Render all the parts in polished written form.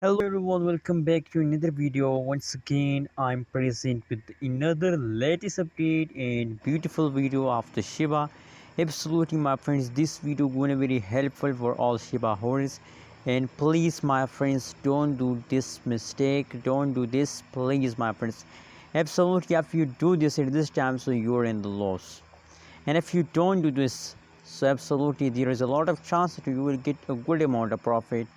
Hello everyone, welcome back to another video. Once again, I'm present with another latest update and beautiful video of the Shiba. Absolutely, my friends, this video going to be very helpful for all Shiba holders. And please, my friends, don't do this mistake. Don't do this, please, my friends. Absolutely, if you do this at this time, so you're in the loss. And if you don't do this, so absolutely, there is a lot of chance that you will get a good amount of profit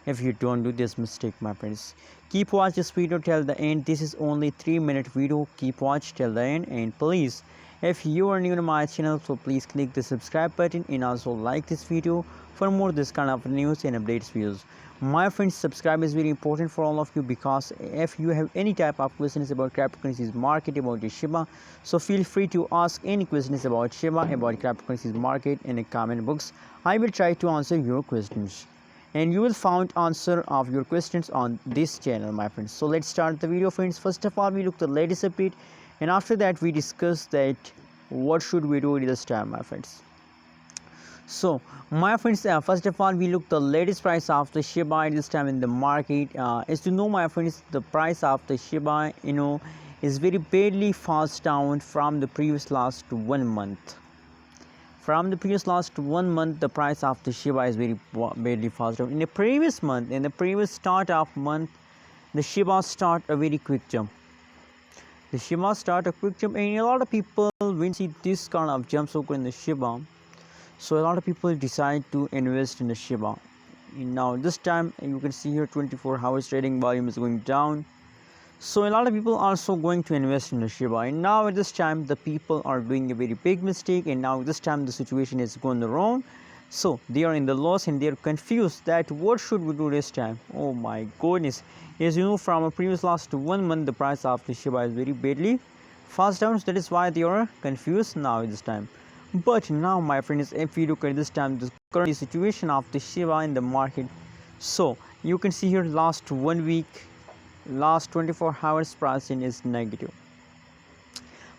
if you don't do this mistake, my friends. Keep watch this video till the end. This is only 3-minute video. Keep watch till the end, and please, if you are new to my channel, so please click the subscribe button and also like this video for more this kind of news and updates videos. My friends, subscribe is very important for all of you, because if you have any type of questions about cryptocurrencies market, about the Shiba, so feel free to ask any questions about Shiba, about cryptocurrencies market in the comment box. I will try to answer your questions, and you will find answer of your questions on this channel, my friends. So let's start the video, friends. First of all, we look the latest update, and after that we discuss that what should we do this time, my friends. So my friends, first of all, we look the latest price of the Shiba at this time in the market. As you know, my friends, the price of the Shiba is very badly fast down from the previous last 1 month. From the previous last 1 month, the price of the Shiba is very badly fast down. In the previous month, in the previous start of month, the Shiba start a very quick jump. The Shiba start a quick jump, and a lot of people, when see this kind of jumps occur in the Shiba, so a lot of people decide to invest in the Shiba. Now this time you can see here 24 hours trading volume is going down. So a lot of people also going to invest in the Shiba, and now at this time the people are doing a very big mistake, and now this time the situation is going wrong. So they are in the loss and they are confused that what should we do this time. Oh my goodness, as you know, from a previous last 1 month, the price of the Shiba is very badly fast down, so that is why they are confused now at this time. But now, my friends, if you look at this time, the current situation of the Shiba in the market, so you can see here last 1 week, last 24 hours pricing is negative.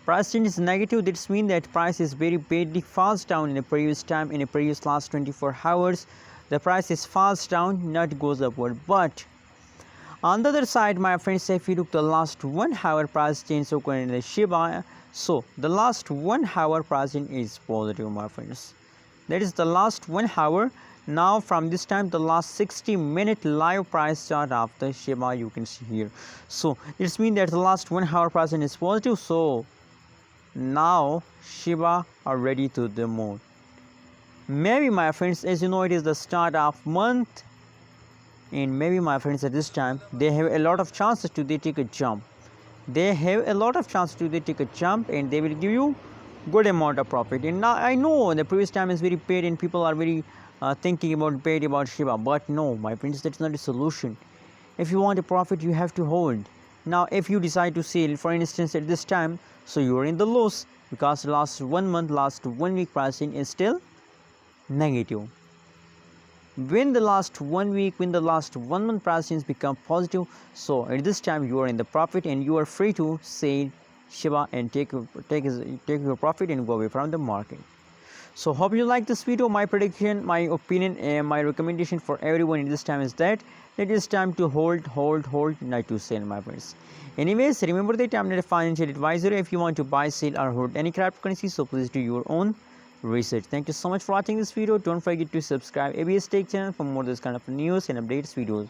Pricing is negative. This means that price is very badly fast down in the previous time. In the previous last 24 hours, the price is fast down, not goes upward. But on the other side, my friends, if you look the last 1 hour price change occurred in the Shiba, so the last 1 hour pricing is positive, my friends. That is the last 1 hour. Now from this time, the last 60-minute live price chart of the Shiba you can see here. So it means that the last 1 hour pricing is positive. So now Shiba are ready to the moon. Maybe, my friends, as you know, it is the start of month, and maybe, my friends, at this time they have a lot of chances to they take a jump. They have a lot of chances to they take a jump, and they will give you good amount of profit. And now I know the previous time is very paid and people are very thinking about paid about Shiba, but no, my friends, that's not a solution. If you want a profit, you have to hold. Now if you decide to sell, for instance, at this time, so you are in the loss, because last 1 month, last 1 week pricing is still negative. When the last 1 week, when the last 1 month pricings become positive, so at this time you are in the profit and you are free to sell Shiba and take your profit and go away from the market. So hope you like this video. My prediction, my opinion, and my recommendation for everyone in this time is that it is time to hold, not to sell, my friends. Anyways, remember that I'm not a financial advisor. If you want to buy, sell, or hold any cryptocurrency, so please do your own research. Thank you so much for watching this video. Don't forget to subscribe ABS Tech channel for more this kind of news and updates videos.